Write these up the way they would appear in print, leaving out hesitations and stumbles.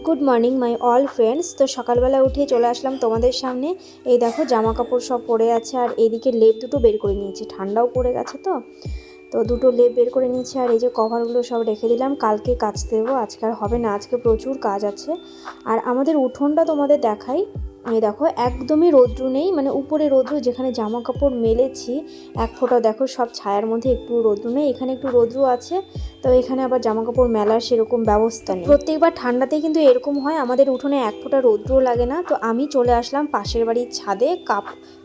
Good morning my all friends. তো সকালবেলা উঠে চলে আসলাম তোমাদের সামনে। এই দেখো জামা কাপড় সব পরে আছে, আর এইদিকে লেপ দুটো বের করে নিয়েছি, ঠান্ডাও পড়ে গেছে তো তো দুটো লেপ বের করে নিয়েছি। আর এই যে কভারগুলো সব রেখে দিলাম, কালকে কাচতে দেবো, আজকে আর হবে না, আজকে প্রচুর কাজ আছে। আর আমাদের উঠোনটা তোমাদের দেখাই। এই দেখো একদমই রৌদ্র নেই, মানে উপরে রৌদ্র, যেখানে জামা কাপড় মেলেছি এক ফোঁটা দেখো সব ছায়ার মধ্যে, একটু রৌদ্র নেই, এখানে একটু রৌদ্র আছে। তো এখানে আবার জামা কাপড় মেলার সেরকম ব্যবস্থা নেই। প্রত্যেকবার ঠান্ডাতে কিন্তু এরকম হয়, আমাদের উঠোনে এক ফোঁটা রৌদ্রও লাগে না। তো আমি চলে আসলাম পাশের বাড়ির ছাদে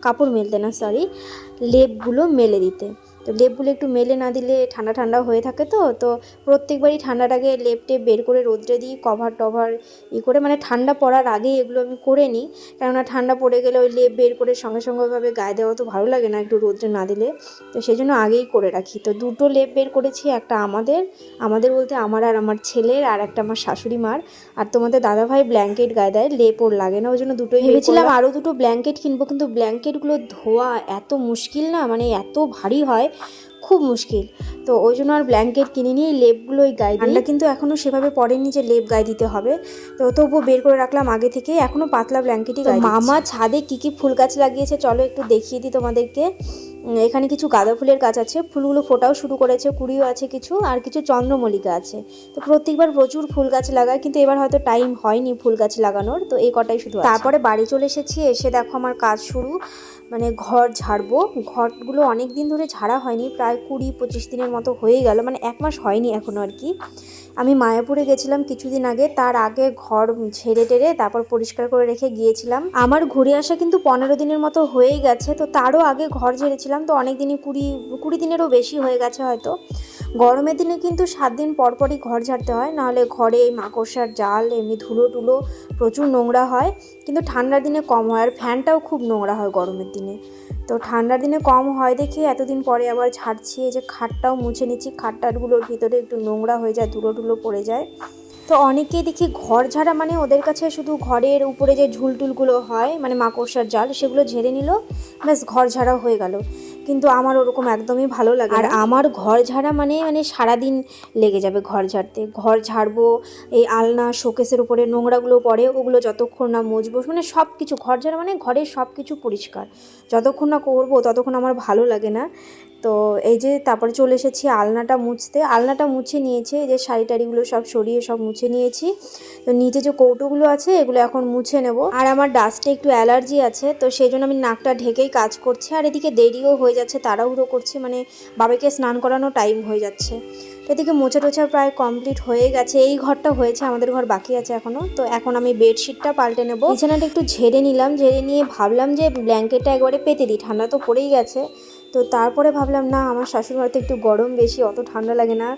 কাপড় মেলতে না, সরি, লেপগুলো মেলে দিতে। তো লেপগুলো একটু মেলে না দিলে ঠান্ডা ঠান্ডা হয়ে থাকে। তো প্রত্যেকবারই ঠান্ডাটাকে লেপ টেপ বের করে রোদ্রে দিই, কভার টভার করে, মানে ঠান্ডা পড়ার আগেই এগুলো আমি করে নিই। কেননা ঠান্ডা পড়ে গেলে ওই লেপ বের করে সঙ্গে সঙ্গে ওইভাবে গায়ে দেওয়া তো ভালো লাগে না, একটু রোদ্রে না দিলে। তো সেই জন্য আগেই করে রাখি। তো দুটো লেপ বের করেছি, একটা আমাদের বলতে আমার আর আমার ছেলের, আর একটা আমার শাশুড়ি মার। আর তোমাদের দাদাভাই ব্ল্যাঙ্কেট গায়ে দেয়, লেপ ওর লাগে না, ওই জন্য দুটোই ভেবেছিলাম আরও দুটো ব্ল্যাঙ্কেট কিনবো, কিন্তু ব্ল্যাঙ্কেটগুলো ধোয়া এত মুশকিল না, মানে এত ভারী হয়, খুব মুশকিল। তো ওই জন্য আর ব্ল্যাঙ্কেট কিনে নিয়ে লেপগুলোই গায়ে দিই। ঠান্ডা কিন্তু এখনও সেভাবে পড়েনি যে লেপ গায়ে দিতে হবে। তো তবুও বের করে রাখলাম আগে থেকে, এখনও পাতলা ব্ল্যাঙ্কেটই গায়ে দিচ্ছি। মামা ছাদে কী ফুল গাছ লাগিয়েছে চলো একটু দেখিয়ে দিই তোমাদেরকে। এখানে কিছু গাঁদা ফুলের গাছ আছে, ফুলগুলো ফোটাও শুরু করেছে, কুড়িও আছে কিছু, আর কিছু চন্দ্রমল্লিকা আছে। তো প্রত্যেকবার প্রচুর ফুল গাছ লাগায়, কিন্তু এবার হয়তো টাইম হয়নি ফুল গাছ লাগানোর, তো এই কটাই শুধু। তারপরে বাড়ি চলে এসেছি, এসে দেখো আমার কাজ শুরু, মানে ঘর ঝাড়বো। ঘরগুলো অনেক দিন ধরে ঝাড়া হয়নি, প্রায় 20-25 দিনের মতো হয়ে গেল, মানে 1 মাস হয়নি এখনও আর কি। আমি মায়াপুরে গেছিলাম কিছুদিন আগে, তার আগে ঘর ঝেড়ে টেড়ে তারপর পরিষ্কার করে রেখে গিয়েছিলাম। আমার ঘুরে আসা কিন্তু 15 দিনের মতো হয়েই গেছে, তো তারও আগে ঘর ঝেড়েছিলাম, তো অনেক দিনই 20 দিনেরও বেশি হয়ে গেছে হয়তো। গরমের দিনে কিন্তু 7 দিন পরপরই ঘর ঝাড়তে হয়, নাহলে ঘরে মাকড়সার জাল, এমনি ধুলো টুলো প্রচুর নোংরা হয়। কিন্তু ঠান্ডার দিনে কম হয়, আর ফ্যানটাও খুব নোংরা হয় গরমের দিনে। তো ঠান্ডার দিনে কম হয় দেখে এতদিন পরে আবার ঝাড়ছি। এই যে খাটটাও মুছে নিচ্ছি, খাটটাগুলোর ভিতরে একটু নোংরা হয়ে যায়, ধুলো টুলো পড়ে যায়। তো অনেকেই দেখি ঘর ঝাড়া মানে ওদের কাছে শুধু ঘরের উপরে যে ঝুলটুলগুলো হয়, মানে মাকড়সার জাল, সেগুলো ঝেড়ে নিল, ব্যাস ঘর ঝাড়া হয়ে গেল। কিন্তু আমার ওরকম একদমই ভালো লাগে না। আর আমার ঘর ঝাড়া মানে সারাদিন লেগে যাবে ঘর ঝাড়তে। ঘর ঝাড়বো, এই আলনা শোকেসের উপরে নোংরাগুলো পড়ে, ওগুলো যতক্ষণ না মুছবো, মানে সব কিছু ঘর ঝাড়া মানে ঘরের সব কিছু পরিষ্কার যতক্ষণ না করবো ততক্ষণ আমার ভালো লাগে না। তো এই যে তারপরে চলে এসেছি আলনাটা মুছতে। আলনাটা মুছে নিয়েছি, এই যে শাড়ি টাড়িগুলো সব সরিয়ে সব মুছে নিয়েছি। তো নিচে যে কৌটোগুলো আছে এগুলো এখন মুছে নেব। আর আমার ডাস্টে একটু অ্যালার্জি আছে, তো সেই জন্য আমি নাকটা ঢেকেই কাজ করছি। আর এদিকে দেরিও হয়ে যাচ্ছে, তাড়াহুড়ো করছি, মানে বাবাকে স্নান করানো টাইম হয়ে যাচ্ছে। তো এদিকে মোছা টোছা প্রায় কমপ্লিট হয়ে গেছে, এই ঘরটা হয়েছে, আমাদের ঘর বাকি আছে এখনও। তো এখন আমি বেডশিটটা পাল্টে নেব। বিছানাটা একটু ঝেড়ে নিলাম, ঝেড়ে নিয়ে ভাবলাম যে ব্ল্যাঙ্কেটটা একবারে পেতে দিই, ঠান্ডা তো পড়েই গেছে। তো তারপরে ভাবলাম না, আমার শাশুড়িমার তো একটু গরম বেশি, অত ঠান্ডা লাগে না,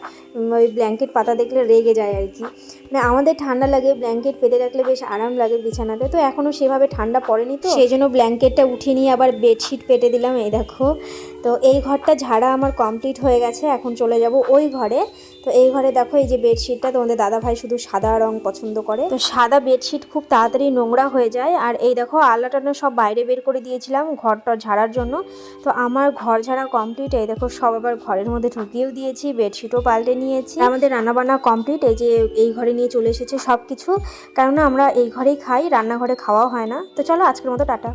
ওই ব্ল্যাঙ্কেট পাতা দেখলে রেগে যায় আর কি। মানে আমাদের ঠান্ডা লাগে, ব্ল্যাঙ্কেট পেতে রাখলে বেশ আরাম লাগে বিছানাতে। তো এখনও সেভাবে ঠান্ডা পড়েনি, তো সেই জন্য ব্ল্যাঙ্কেটটা উঠিয়ে নিয়ে আবার বেডশিট পেতে দিলাম। এই দেখো, তো এই ঘরটা ঝাড়া আমার কমপ্লিট হয়ে গেছে, এখন চলে যাব ওই ঘরে। তো এই ঘরে দেখো, এই যে বেডশিটটা, তোমাদের দাদাভাই শুধু সাদা রং পছন্দ করে, তো সাদা বেডশিট খুব তাড়াতাড়ি নোংরা হয়ে যায়। আর এই দেখো আলনা টালনা সব বাইরে বের করে দিয়েছিলাম ঘরটা ঝাড়ার জন্য। তো আমার ঘর ঝাড়া কমপ্লিট, এই দেখো সব আবার ঘরের মধ্যে ঢুকিয়েও দিয়েছি, বেডশিটও পাল্টে নিয়েছি। আমাদের রান্নাবান্না কমপ্লিট, এই যে এই ঘরে নিয়ে চলে এসেছে সব কিছু, কেননা আমরা এই ঘরেই খাই, রান্নাঘরে খাওয়া হয় না। তো চলো আজকের মতো টাটা।